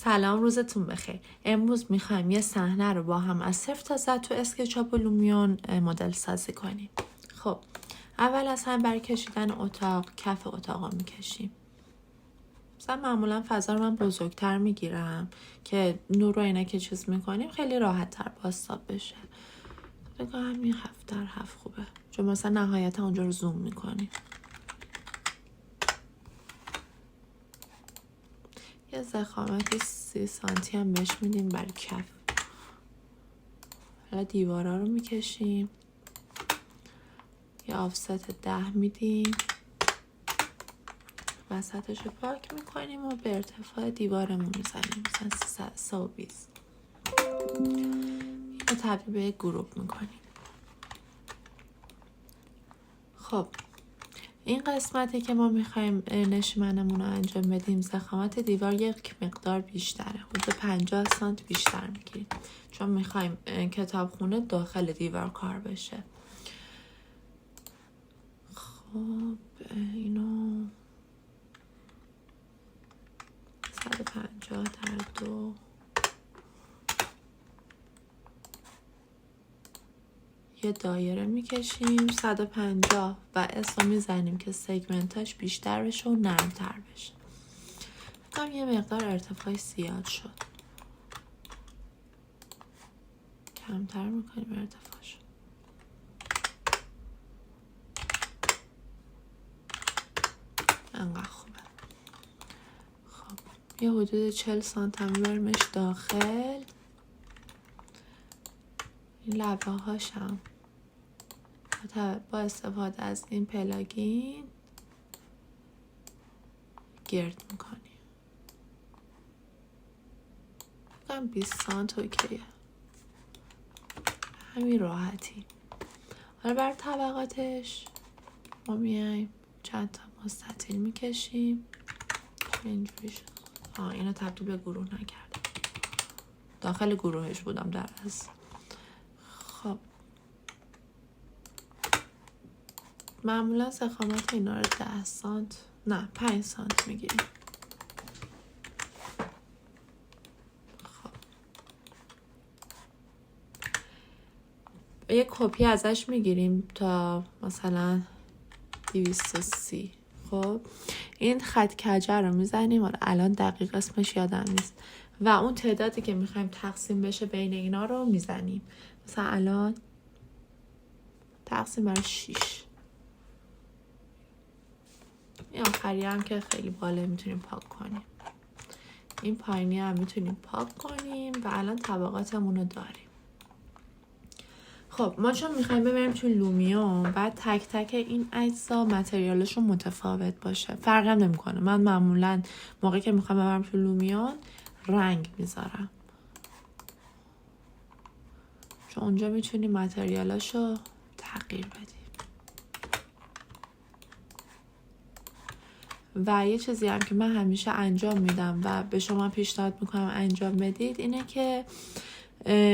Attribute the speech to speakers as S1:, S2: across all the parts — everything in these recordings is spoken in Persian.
S1: سلام، روزتون بخیر. امروز میخوایم یه صحنه رو با هم از 0 تا 100 تو اسکچاپ و لومیون مدل سازی کنیم. خب اول از هم برای کشیدن اتاق کف اتاق رو میکشیم. مثلا معمولا فضا رو من بزرگتر میگیرم که نور رو اینه که چیز میکنیم خیلی راحت تر بازتاب بشه. بگاه همین 7x7 خوبه، چون مثلا نهایتا اونجا رو زوم میکنیم. یه ضخامتی 30 سانتی هم بهش میدیم برای کف. حالا دیوارا رو میکشیم، یه آفست 10 میدیم، وسطش رو پاک میکنیم و به ارتفاع دیوارمون میزنیم، مثلا 320. اینو تبدیل به یک گروپ میکنیم. خب این قسمتی که ما میخوایم نشیمنمون رو انجام بدیم، ضخامت دیوار یک مقدار بیشتره، حدود 50 سانت بیشتر میگیریم، چون میخوایم کتابخونه داخل دیوار کار بشه. خب اینو 150 در 2 یه دایره میکشیم 150 و اسم میزنیم که سگمنتاش بیشتر بشه و نرمتر بشه. فکرم یه مقدار ارتفاعی زیاد شد، کمتر میکنیم ارتفاعش. انقدر خوبه. خب یه حدود 40 سانت هم برمش داخل. این لبه هاشم با استفاده از این پلاگین گرد میکنیم. بگم 20 سانت اوکیه، همین راحتی. حالا بر طبقاتش ما میایم چند تا مستطیل میکشیم. اینجوری شد. اینو تبدیل به گروه نکردم، داخل گروهش بودم در از. خب معمولا ضخامت اینا رو 10 سانت نه 5 سانت میگیریم. خب یک کپی ازش میگیریم تا مثلا 230. خب این خط کجه رو میزنیم، الان دقیق اسمش یادم نیست، و اون تعدادی که میخوایم تقسیم بشه بین اینا رو میزنیم. مثلا الان تقسیم بر 6. این آخری هم که خیلی بالا میتونیم پاک کنیم. این پایینی هم میتونیم پاک کنیم و الان طبقاتمون رو داریم. خب ما چون میخوایم ببریم تو لومیون، بعد تک تک این اجزا متریالشون متفاوت باشه. فرق هم نمیکنه. من معمولا موقعی که میخوام ببرم تو لومیون رنگ میذارم، چون اونجا میتونیم متریالاشو تغییر بدیم. و یه چیزی هم که من همیشه انجام میدم و به شما پیشنهاد میکنم انجام بدید اینه که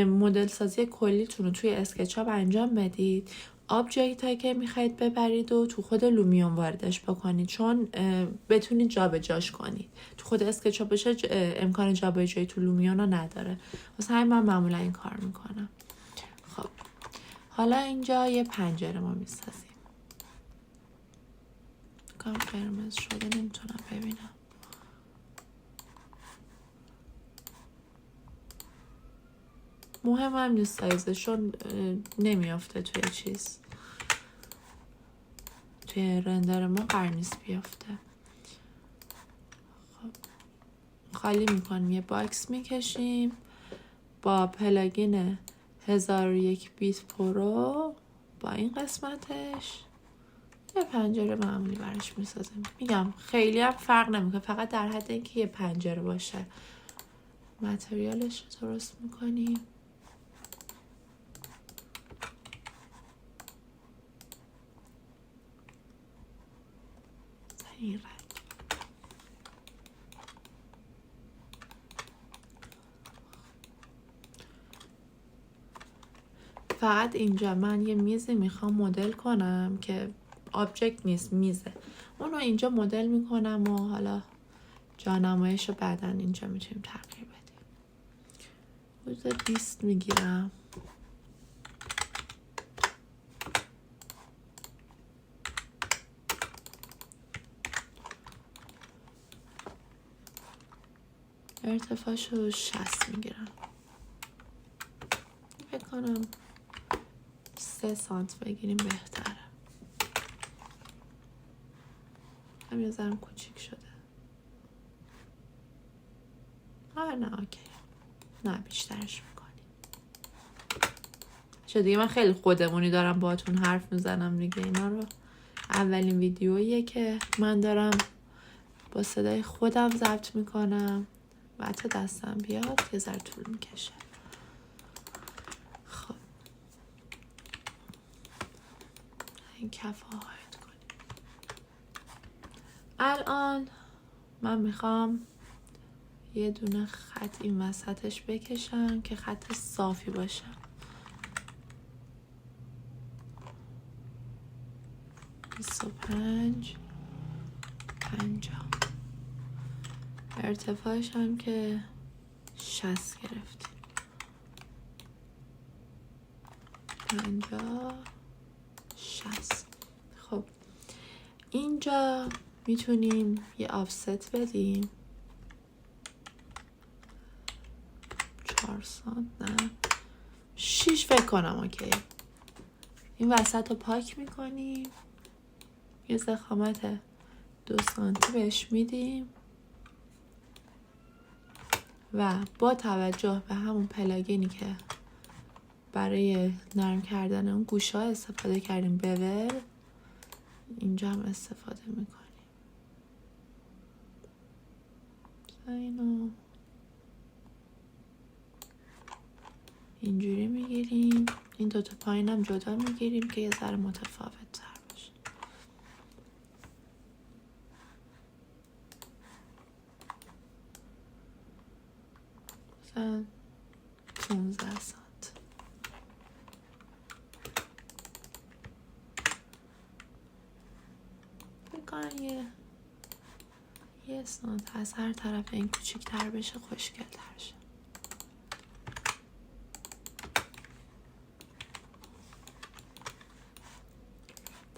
S1: مدل سازی کلیتون رو توی اسکچاپ انجام بدید. آبجکت هایی که میخواید ببرید و تو خود لومیون واردش بکنید، چون بتونید جابجاش کنید. تو خود اسکچاپ بشه امکان جابجایی تو لومیون رو نداره، واسه همین من معمولا این کار میکنم. خب حالا اینجا یه پنجره ما میسازیم. کام قرمز شده نمیتونم ببینم. مهم هم نیست سایزشون، نمیافته توی چیز، توی رندر ما قرار نیست بیافته. خب خالی میکنیم، یه باکس میکشیم با پلاگین 1001 بیت پرو. با این قسمتش یه پنجره معمولی براش میسازیم. میگم خیلی هم فرق نمیکنه، فقط در حد اینکه یه پنجره باشه. متریالش رو درست میکنیم. این رنگ فقط اینجا من یه میزی میخوام مدل کنم که آبجکت نیست، میزه. اونو اینجا مدل میکنم و حالا جانمایش رو بعدن اینجا میتونیم تغییر بدیم. حدود 20 میگیرم. ارتفاعشو 60 میگیرم. فکر کنم 3 سانت بگیریم بهتره. هم یه ذرم کوچیک شده. نه اوکی. نه بیشترش میکنیم. چه دیگه من خیلی خودمونی دارم باهاتون حرف میزنم دیگه. اینا رو اولین ویدیوییه که من دارم با صدای خودم ضبط میکنم و حتی دستم بیاد یه ذره طول میکشه. خب این کف ها هاید کنیم. الان من میخوام یه دونه خط این وسطش بکشم که خط صافی باشه. 25 50 ارتفاعش هم که 60 گرفتیم. 50 60. خب اینجا میتونیم یه آفست بدیم 4 سانت نه 6 فکر کنم. اوکی این وسط رو پاک میکنیم، یه ضخامت 2 سانتی بهش میدیم و با توجه به همون پلاگینی که برای نرم کردن اون گوشه ها استفاده کردیم بول، اینجا هم استفاده میکنیم. اینو اینجوری میگیریم، این دوتا پایین هم جدا میگیریم که یه ذره متفاوت تر باشه. مثلا 15 سانت. بکنم یه سانت از هر طرف این کوچیک تر بشه خوشگل تر شه.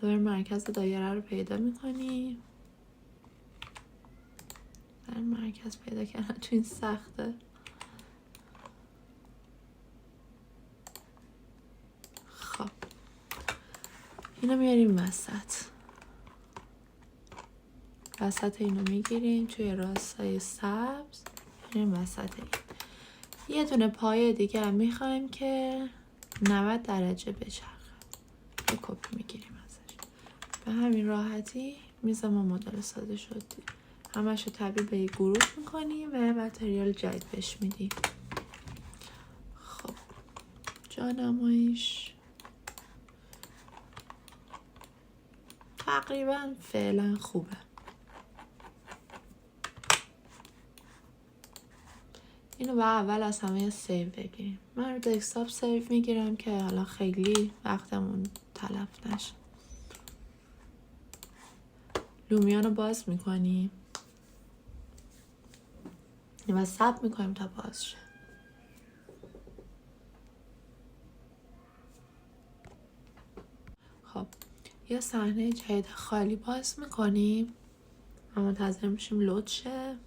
S1: دوباره مرکز دایره رو پیدا میکنی. در مرکز پیدا کردن تو این سخته. خب اینو میاریم وسط اینو میگیریم توی راستای سبز، میاریم وسط این. یه دونه پایه دیگه هم میخوایم که 90 درجه بچرخه. یه کپی میگیریم ازش. به همین راحتی میز ما مدل ساده شد. همش رو تبدیل به یک گروه میکنیم و متریال جدید بهش میدیم. خب جانمایش تقریبا فعلا خوبه. اینو با اول از همه سیو بگیریم. من رو دسکتاپ سیو میگیرم که حالا خیلی وقتمون تلف نشه. لومیان رو باز میکنیم و ثبت میکنیم تا باز شه. خب یه صحنه جدید خالی باز میکنیم و منتظر میشیم لود شه.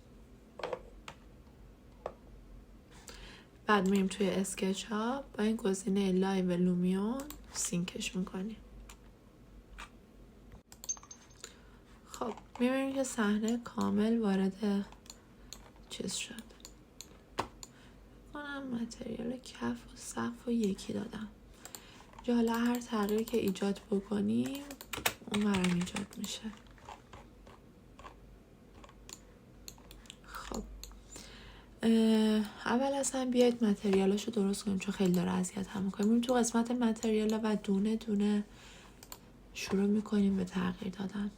S1: بعد میریم توی اسکچ ها با این گزینه لایو لومیون سینکش میکنیم. خب میبینیم که صحنه کامل وارد چیز شد. کنم متریال کف و سقف و یکی دادم. حالا هر تغییری که ایجاد بکنیم اون برام ایجاد میشه. خب اول اصلا بیاید متریالاشو درست کنیم چون خیلی داره اذیت هم میکنیم. میریم تو قسمت متریالا و دونه دونه شروع میکنیم به تغییر دادن.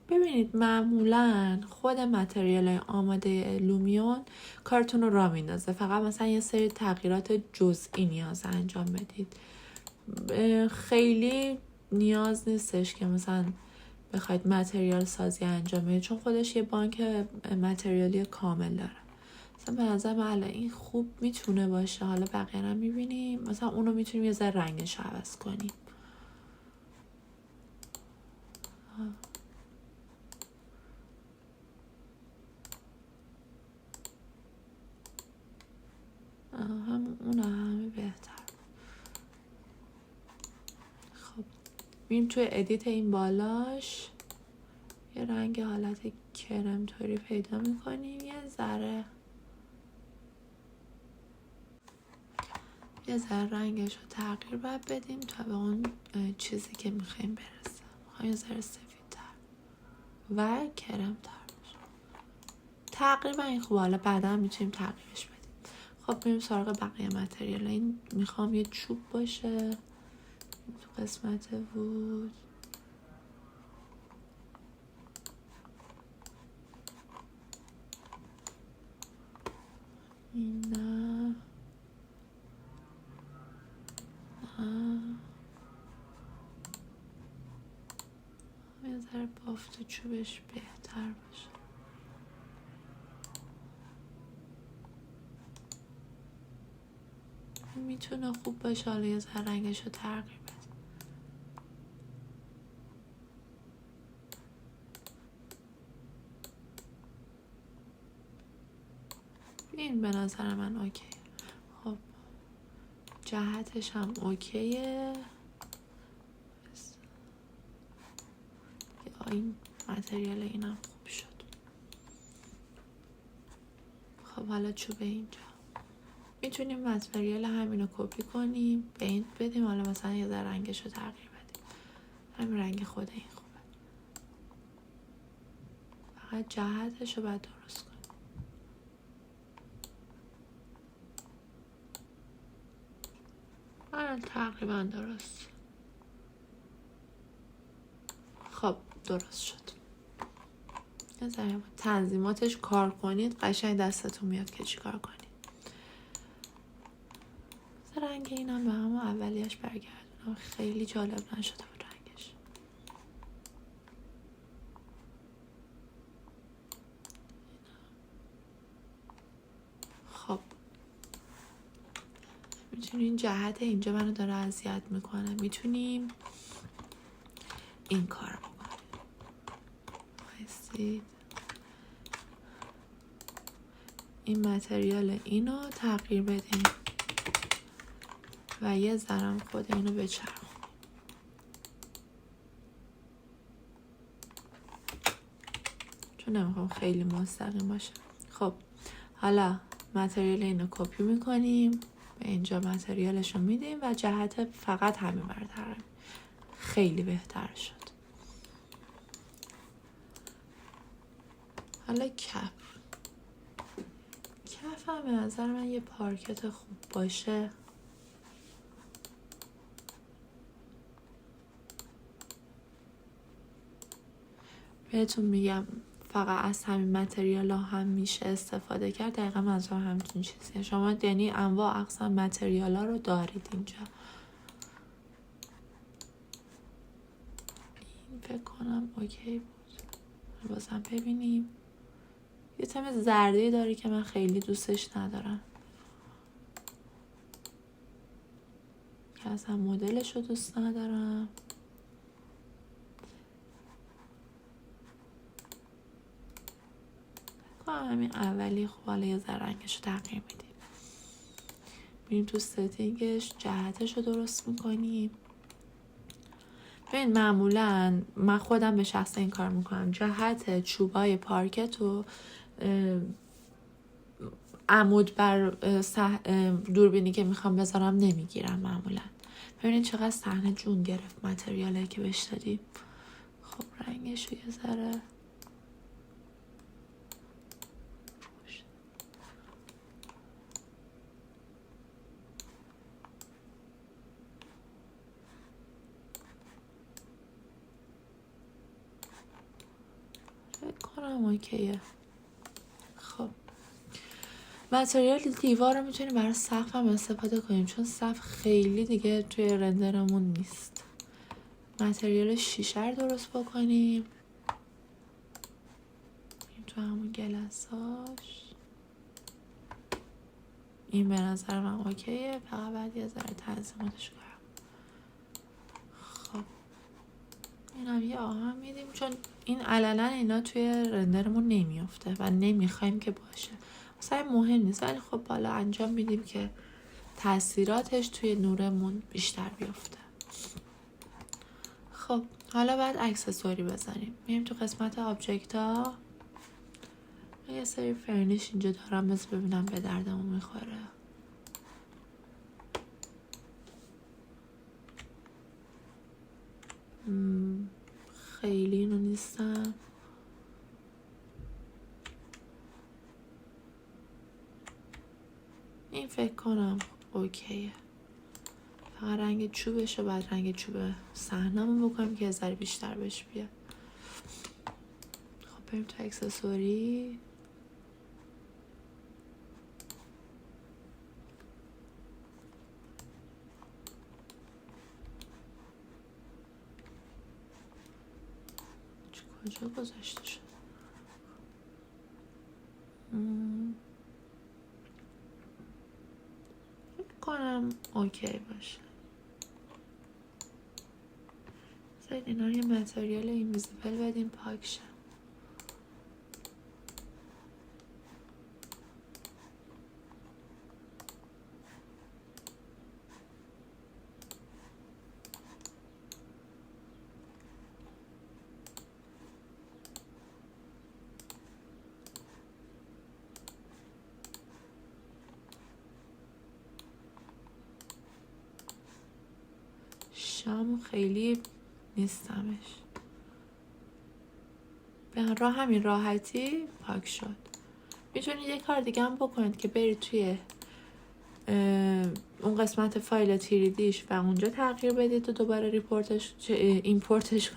S1: ببینید معمولا خود متریال آماده لومیون کارتون رو راه میندازه. فقط مثلا یه سری تغییرات جزئی نیاز انجام بدید. خیلی نیاز نیستش که مثلا بخواید متریال سازی انجام بدید چون خودش یه بانک متریالی کامل داره. مثلا به نظر من الان این خوب میتونه باشه. حالا بقیه رو میبینیم، مثلا اونو میتونیم یه ذره رنگش رو عوض کنیم. هم اون همه بهتر. خب میریم توی ادیت این بالاش یه رنگ حالت کرم طوری پیدا میکنیم، یه ذره رنگش رو تغییر باید بدیم تا به اون چیزی که میخوایم برسه. میخوایم یه ذره سفیدتر و کرمتر باشه. تقریبا این خوبه. حالا بعدا میتونیم تغییرش بدیم. خب بریم سراغ بقیه متریال. این میخوام یه چوب باشه تو قسمت وود. این نه یه ذره بافت چوبش بهتر باشه. میتونه خوب باشه. حالا یه ذره رنگش رو تغییر بدیم. این به نظر من اوکی. خب جهتش هم اوکیه. این متریال اینم خوب شد. خب حالا چوب اینجا میتونیم متریال همینو کپی کنیم، پینت بدیم، حالا مثلا یه ذره رنگش رو تغییر بدیم. همین رنگ خود این خوبه. فقط جهتش رو باید درست کنیم. تقریبا درست. خب درست شد. یه ذره تنظیماتش کار کنید، قشنگ دستتون میاد که چی کار کنید. رنگ اینم به همون اولیش برگردونم. خیلی جالب نشده بود رنگش. خب میتونیم جهت اینجا منو داره اذیت میکنه، میتونیم این کار بکنیم. بایستید این متریال اینو تغییر بدیم و یه ذرم خود اینو بچرخونیم. چون نمیخوام خیلی مستقیم باشه. خب حالا متریال اینو کپی میکنیم، به اینجا متریالش رو میدیم و جهت فقط همین برتره. خیلی بهتر شد. حالا کف هم به نظر من یه پارکت خوب باشه. بهتون میگم فقط از همین متریال ها هم میشه استفاده کرد. دقیقا منظورم همچین چیزیه. شما یعنی انواع اقسام متریال ها رو دارید اینجا. این فکر کنم اوکی بود. بازم ببینیم. یه تم زردی داری که من خیلی دوستش ندارم، که اصلا مدلش رو دوست ندارم. همین اولی خوب. حالا یه ذره رنگش رو تغییر میدیم. میریم تو ستینگش، جهتش رو درست میکنیم. ببین معمولا من خودم به شخص این کار میکنم. جهت چوبای پارکت رو عمود بر دوربینی که میخوام بذارم نمیگیرم معمولا. ببینید چقدر صحنه جون گرفت متریالی که بهش دادیم. خب رنگش رو یه ذره کنم اوکیه. خب متریال دیوار رو میتونیم برای سقف هم استفاده کنیم، چون سقف خیلی دیگه توی رندرمون نیست. متریال شیشه رو درست بکنیم تو همون گلساش. این به نظر من اوکیه، فقط باید یه ذره تنظیماتش کنم. خب این هم یه آهن میدیم چون این علنا اینا توی رندرمون نمیافته و نمیخوایم که باشه، اصلا مهم نیست، ولی خب بالا انجام میدیم که تاثیراتش توی نورمون بیشتر بیافته. خب حالا باید اکسسوری بزنیم. میریم تو قسمت آبجکت ها. یه سری فرنیش اینجا دارم، بس ببینم به دردمون میخوره. خیلی اینو نیستم. این فکر کنم اوکیه، فقط رنگ چوبش رو بعد رنگ چوب صحنمون بکنیم که ذره بیشتر بهش بیاد. خب بریم تو اکسسوری. کجا گذاشته شد؟ فکر کنم اوکی باشه. بذارید اینا رو یه متریال اینویزیبل بدیم پاک شه. شام خیلی نیستمش. به راه همین راحتی پاک شد. میتونید یه کار دیگه هم بکنید که برید توی اون قسمت فایل تیریدیش و اونجا تغییر بدید و دوباره ایمپورتش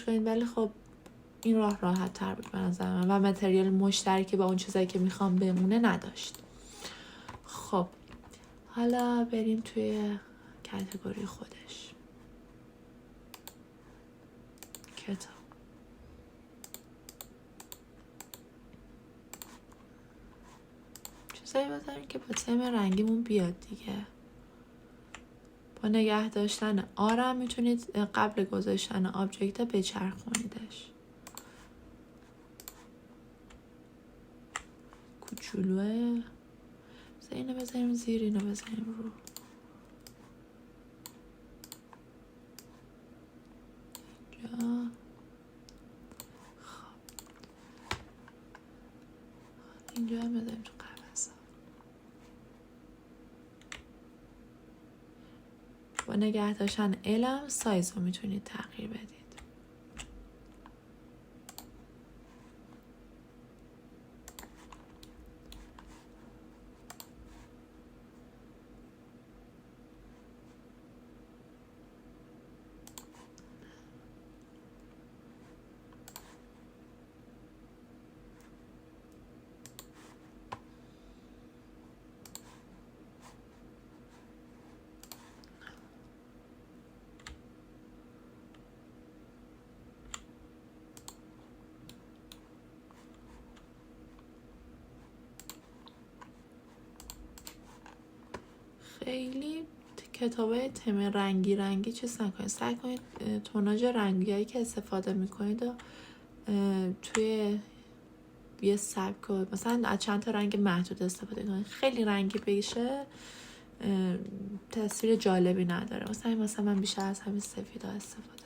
S1: کنید. ولی خب این راه راحت تر بود به نظر من و متریال مشترکی با اون چیزایی که میخوام بمونه نداشت. خب حالا بریم توی کاتگوری خودش. کتاب. چیزایی بذاریم که با تم رنگیمون بیاد دیگه. با نگه داشتن آرم میتونید قبل گذاشتن آبجکت بچرخونیدش. کوچولوه. اینو بذاریم زیر، اینو بذاریم رو. اینجا. خب اینجا هم بذاریم تو قفسه. با نگه داشتن علم سایز رو میتونید تغییر بدید. خیلی کتابای تم رنگی چیز نکنید. سعی کنید توناژ رنگیایی که استفاده میکنید و توی یه سبک مثلا از چند تا رنگ محدود استفاده کنید. خیلی رنگی بشه تصویر جالبی نداره. مثلا من بیشتر از همین سفیدا استفاده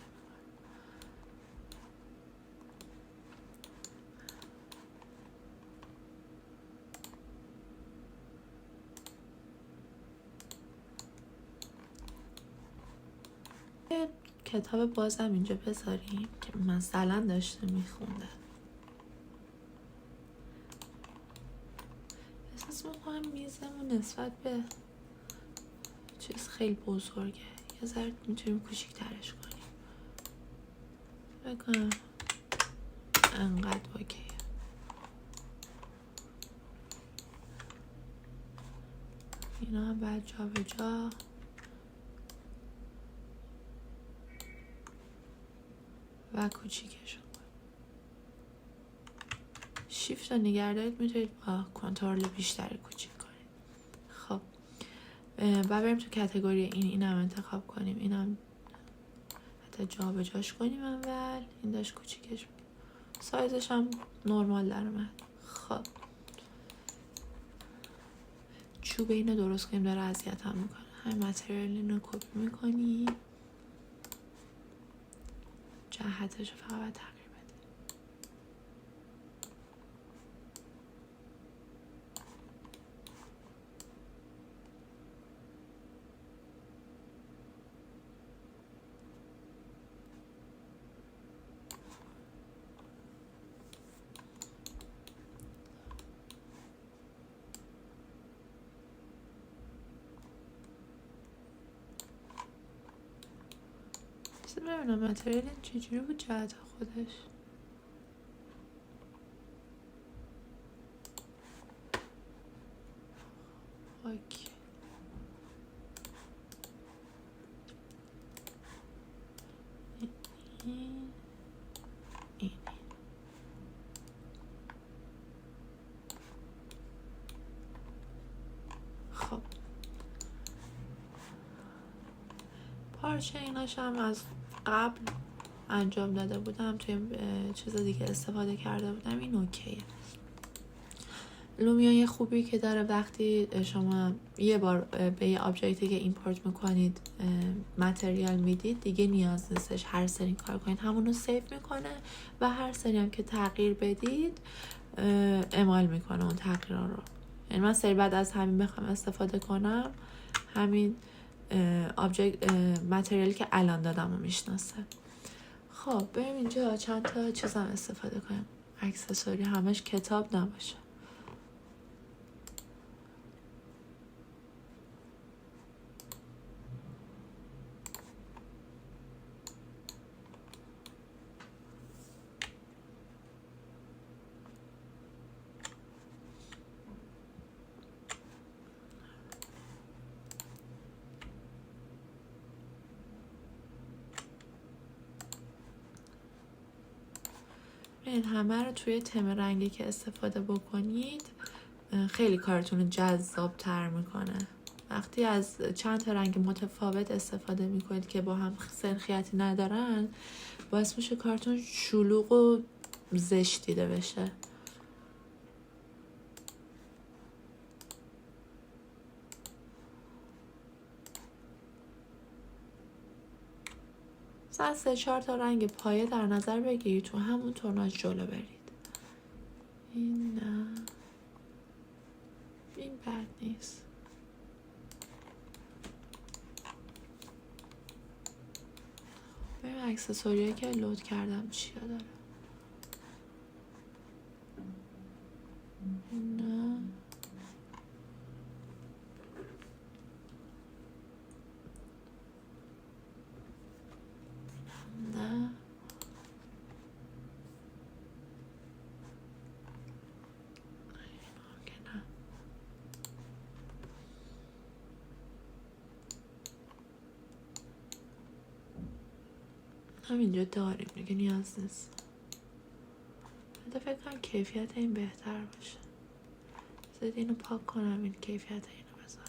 S1: کتاب بازم اینجا بذاریم که مثلا داشته میخونده. احساس میکنم میزمون نسبت به چیز خیلی بزرگه، یه ذره میتونیم کوچیک‌ترش کنیم. بکنم انقدر اوکیه. اینا هم باید جا به جا و کوچیکشون. شیفت رو نگه دارید میتونید با کنترل بیشتری کوچیک کنید. خب و بریم تو کاتگوری اینم انتخاب کنیم، اینم حتی جا به جاش کنیم اول. این داشت کوچیکش سایزش هم نرمال در اومد. خب چوب اینو درست کنیم، داره اذیت هم میکنه. همین متریال اینو کپی میکنیم، جهتش رو فقط تغییر بده. ببینم متریال این چجوری بود جهت خودش. اوکی. این خب پارچه ایناش هم از قبل انجام داده بودم، توی چیز دیگه استفاده کرده بودم. این اوکیه. لومیا یه خوبی که داره وقتی شما یه بار به یه آبجکتی که ایمپورت میکنید متریال میدید دیگه نیاز نیستش هر سری کار کنید، همونو سیو میکنه و هر سری هم که تغییر بدید اعمال میکنه اون تغییرها رو. یعنی من سری بعد از همین بخوام استفاده کنم، همین آبجکت متریالی که الان دادم رو میشناسه. خب بریم اینجا چند تا چیز هم استفاده کنیم. اکسسوری همش کتاب نباشه. این همه رو توی تم رنگی که استفاده بکنید خیلی کارتون رو جذاب تر میکنه. وقتی از چند تا رنگ متفاوت استفاده میکنید که با هم سنخیتی ندارن، باعث میشه کارتون شلوغ و زشت دیده بشه. مثلا 3-4 تا رنگ پایه در نظر بگیرید، تو همون توناژ جلو برید. این نه، این بد نیست. بریم اکسسوریایی که لود کردم چیا داره. نه نه همینجا داریم دیگه، نیاز نیست. فکر کنم کیفیت این بهتر باشه. بذارید اینو پاک کنم، این کیفیت اینو بذارم.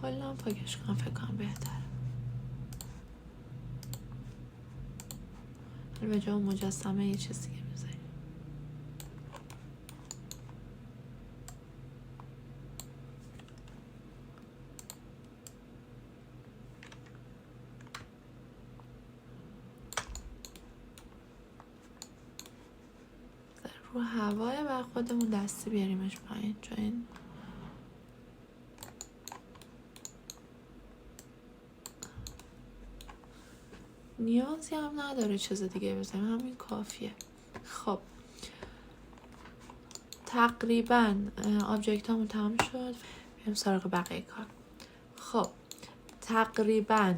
S1: کلا پاکش کنم فکر کنم بهتره. به جای مجسمه یه چیز دیگه میذاریم. رو هوای و خودمون دستی بیاریمش پایین، چون این نیازی هم نداره چیز دیگه بزنیم، همین کافیه. خب تقریبا آبجکت همون تمام شد. بریم سراغ بقیه کار. خب تقریبا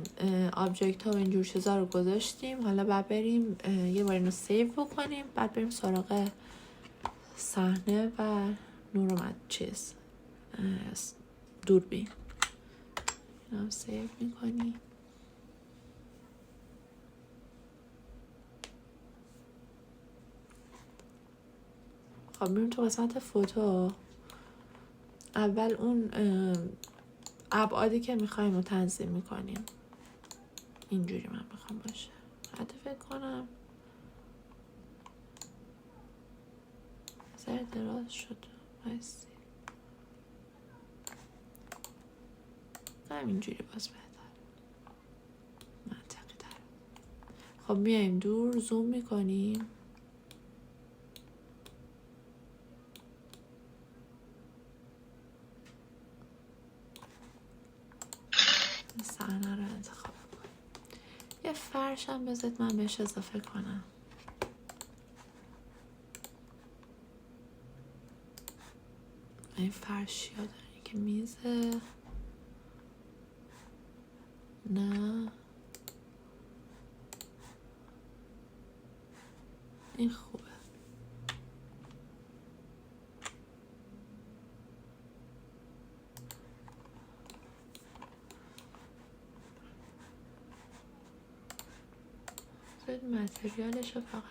S1: آبجکت ها و اینجور چیزا رو گذاشتیم. حالا بعد بریم یه بار اینو سیو بکنیم، بعد بریم سراغ صحنه و دوربین. اینم سیو میکنی. خب میریم تو قسمت فوتو. اول اون ابعادی که میخوایم رو تنظیم میکنیم. اینجوری من میخوام باشه. حتی فکر کنم سر دراز شد. بایستی همینجوری باز بهتر، منطقی تر. خب میایم دور زوم میکنیم. صحنه رو انتخاب کنیم. یه فرش هم بذارید من بهش اضافه کنم. این فرشی ها داری که میزه. نه این خوبه. زید متریالش رو فقط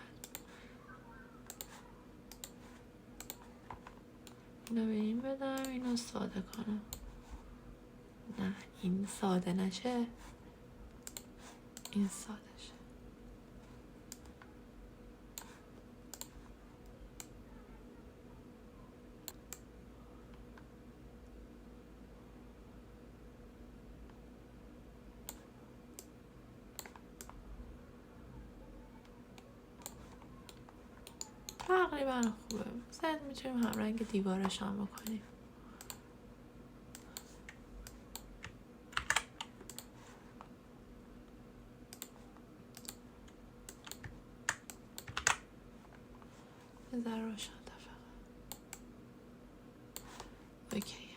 S1: اینو به این بدم، اینو ساده کنم. نه این ساده نشه، این ساده شه. تقریبا خوبه. مثلا میتونیم هم رنگ دیوارش هم بکنیم. یه ذره روشن فقط. اوکی.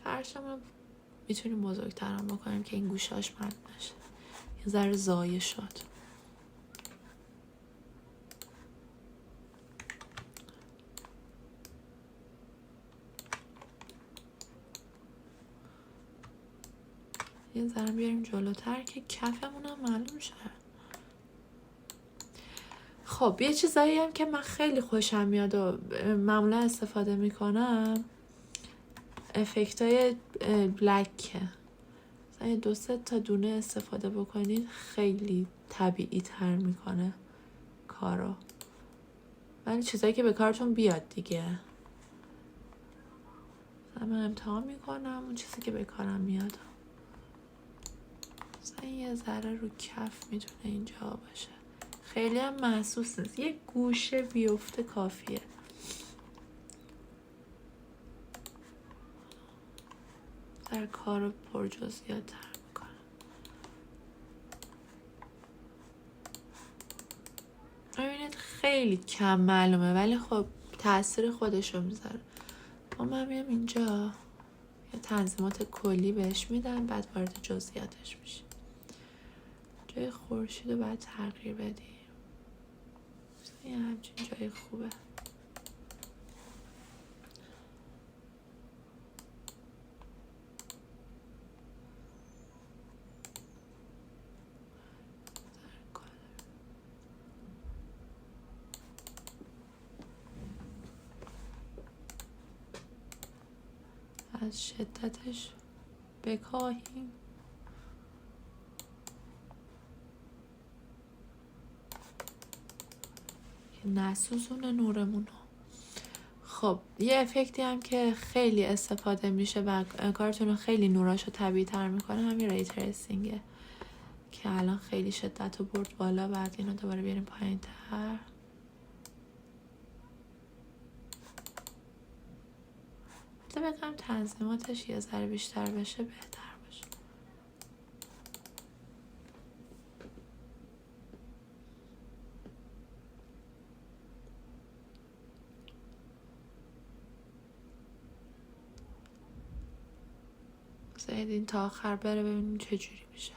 S1: فرشمون میتونیم بزرگترم بکنیم که این گوشاش بند نشه. یه ذره زایه شد. یه ذره بیاریم جلوتر که کفمون هم معلوم شه. خب یه چیزایی هم که من خیلی خوشم میاد و معمولا استفاده میکنم افکتای بلکه. مثلا 2-3 تا دونه استفاده بکنید خیلی طبیعی تر میکنه کارو. ولی چیزایی که به کارتون بیاد دیگه. مثلا من امتحان میکنم اون چیزی که به کارم میاد. مثلا یه ذره رو کف میتونه اینجا باشه. خیلی هم محسوس نیست. یه گوشه بیفته کافیه. در کار پرجزئیات تر میکنه. ببینید خیلی کم معلومه ولی خب تاثیر خودشو میذاره. من میام اینجا یه تنظیمات کلی بهش میدم بعد وارد جزئیاتش میشه. جای خورشید رو باید تغییر بدیم. یه همچین جای خوبه. از شدتش بکاهیم. که نسوزونه نورمون. خب یه افکتی هم که خیلی استفاده میشه و کارتون رو خیلی نوراشو طبیعی تر میکنه همین ری تریسینگه که الان خیلی شدت رو برد بالا. بعد اینو دوباره بیاریم پایین تر. بگم تنظیماتش یه ذره بیشتر بشه بهتر باشه. بذارید این تا آخر بره ببینیم چه جوری میشه.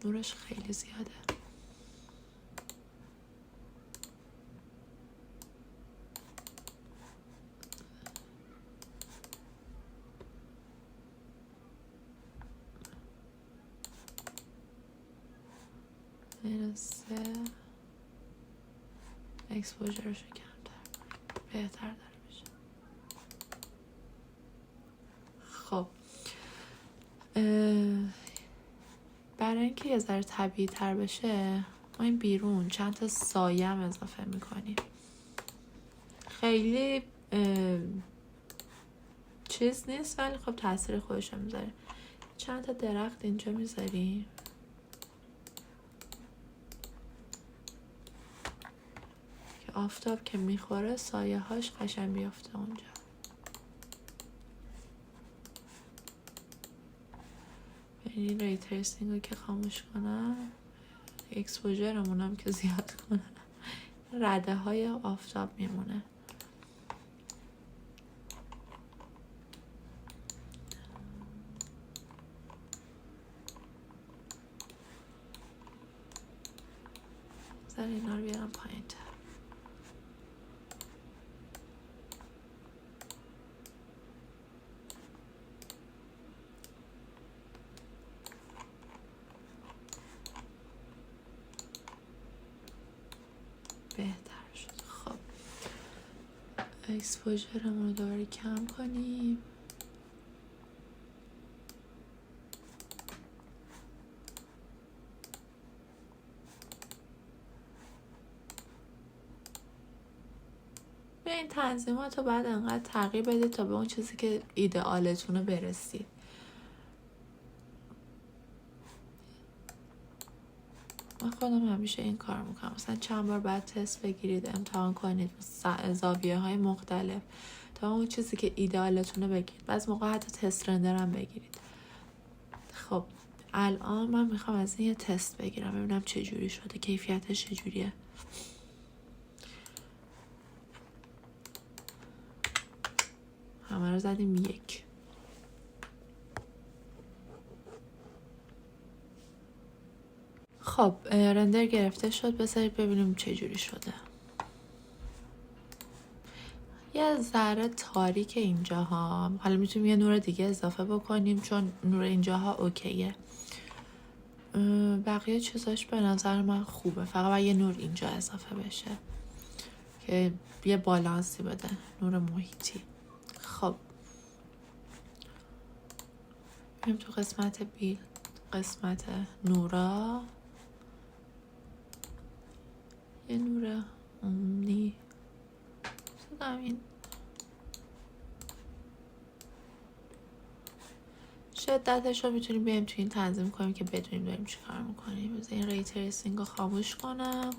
S1: نورش خیلی زیاده. -3 اکسپوژرشو کمتر بهتر داره میشه. خب برای اینکه یه ذره طبیعی تر بشه ما این بیرون چند تا سایه هم اضافه میکنیم. خیلی چیز نیست ولی خب تاثیر خودش رو میذاره. چند تا درخت اینجا میذاریم که آفتاب که میخوره سایه هاش قشنگ بیافته اونجا. این ری تریسینگ رو که خاموش کنم، اکسپوژرمون هم که زیاد کنم، رده های آفتاب میمونه. بذار اینا رو بیارم پایین تر. بهتر شد. خب اکسپوژرمون رو دوباره کم کنیم. به این تنظیمات رو بعد انقدر تغییر بدید تا به اون چیزی که ایدئالتونه برسید. من خودم همیشه این کار میکنم. مثلا چند بار بعد تست بگیرید، امتحان کنید زاویه های مختلف تا اون چیزی که ایدئالتونه بگیرید. بعضی موقع حتی تست رندر هم بگیرید. خب الان من میخوام از این یه تست بگیرم ببینم چه جوری شده، کیفیتش چه جوریه. همه رو زدیم 1. خب رندر گرفته شد. بذارید ببینیم چه جوری شده. یه ذره تاریک اینجاها. حالا میتونیم یه نور دیگه اضافه بکنیم چون نور اینجاها اوکیه. بقیه چیزاش به نظر من خوبه. فقط باید یه نور اینجا اضافه بشه که یه بالانسی بده، نور محیطی. خب بریم تو قسمت بیل، قسمت نورا، یه نور عمومی این شدتش رو میتونیم بیایم تو این تنظیم کنیم که بدونیم داریم چی کار میکنیم. بذار این ری تریسینگ رو خاموش کنم.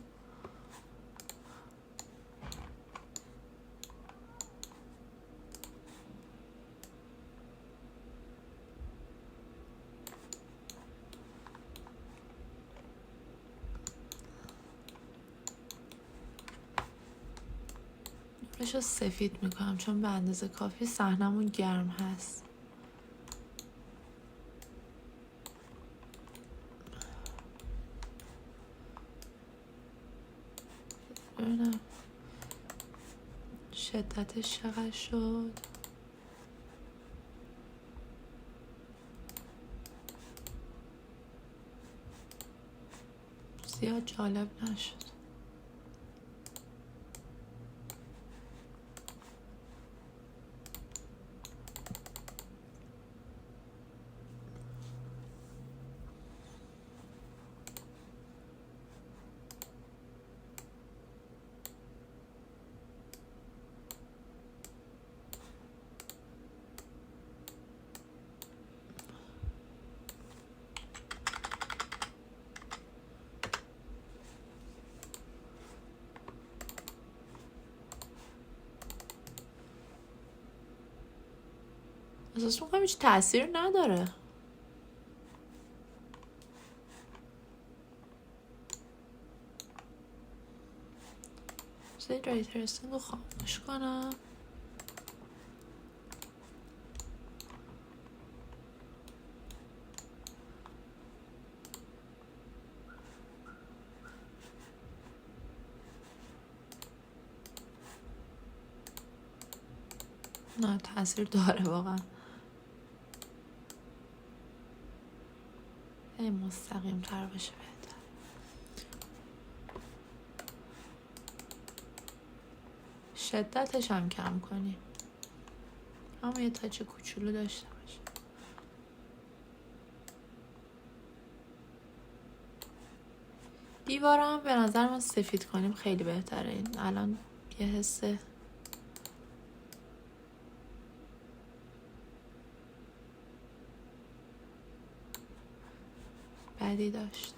S1: نورش رو سفید میکنم چون به اندازه کافی صحنمون گرم هست. ببینم شدتش چقدر شد. زیاد جالب نشد. احساس میکنم هیچ تأثیر نداره. بذارید ری تریسینگ رو خاموش کنم. نه تاثیر داره واقعا. این مستقیم تر بشه بهتر. شدتش هم کم کنی، اما یه تاچ کوچولو داشته باشه. دیوارم به نظر من سفید کنیم خیلی بهتره. این الان یه حس بدی داشت.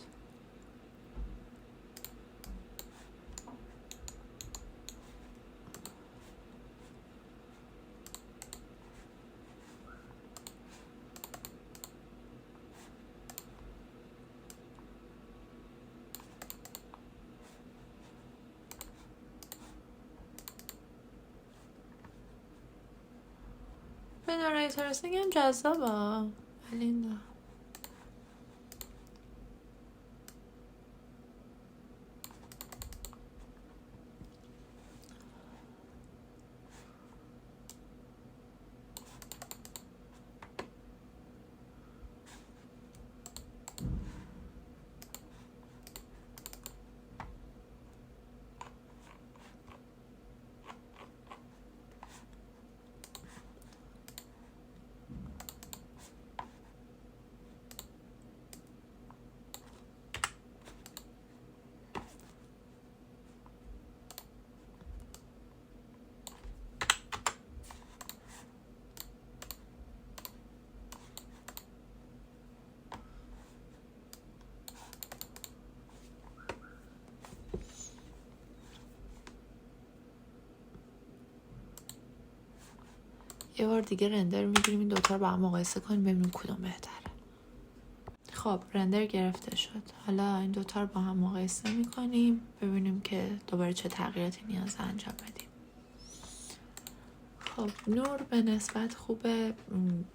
S1: بدون ری ترسینگ هم جذابه ولی نه. یه بار دیگه رندر میگیریم این دوتا رو با هم مقایسه کنیم ببینیم کدوم بهتره. خب رندر گرفته شد. حالا این دوتا رو با هم مقایسه میکنیم ببینیم که دوباره چه تغییراتی نیاز انجام بدیم. خب نور به نسبت خوبه.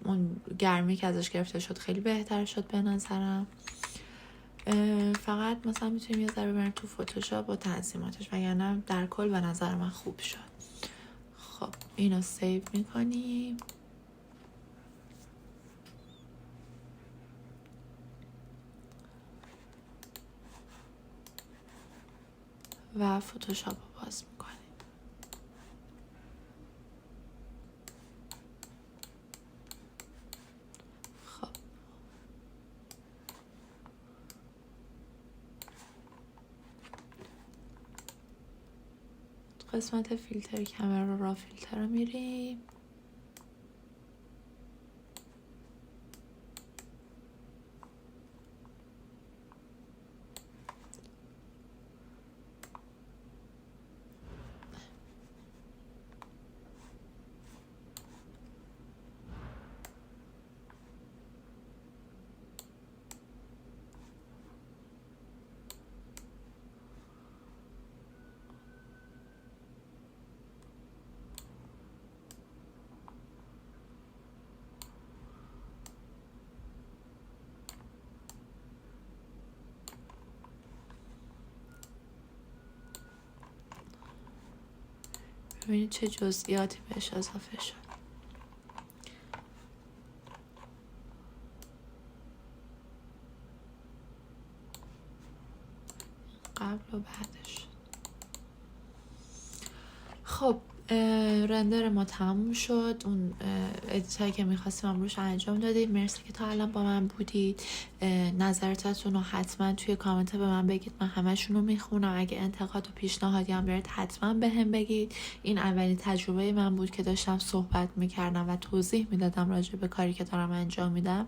S1: اون گرمی که ازش گرفته شد خیلی بهتر شد به نظرم. فقط مثلا میتونیم یه ذره بریم تو فتوشاپ با تنظیماتش، وگرنه در کل به نظر من خوب شد. خب اینو سیو میکنیم و فتوشاپ رو باز میکنیم. خب قسمت فیلتر کامera را فیلتر رو میریم. ببینید چه جزئیاتی بهش اضافه شد. قبل و بعدش. خب رندر ما تموم شد. اون ادیتایی که میخواستیم امروز انجام دادیم. مرسی که تا الان با من بودید. نظراتتون رو حتما توی کامنت به من بگید، من همشون رو میخونم. اگه انتقاد و پیشنهادی هم دارید حتما به هم بگید. این اولین تجربه من بود که داشتم صحبت میکردم و توضیح میدادم راجع به کاری که دارم انجام میدم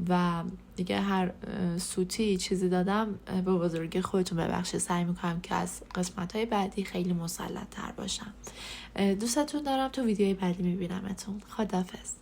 S1: و دیگه هر سوتی چیزی دادم به بزرگی خودتون ببخشید. سعی میکنم که از قسمت‌های بعدی خیلی مسلط تر باشم. دوستتون دارم. تو ویدیوی بعدی میبینمتون. خداحافظ.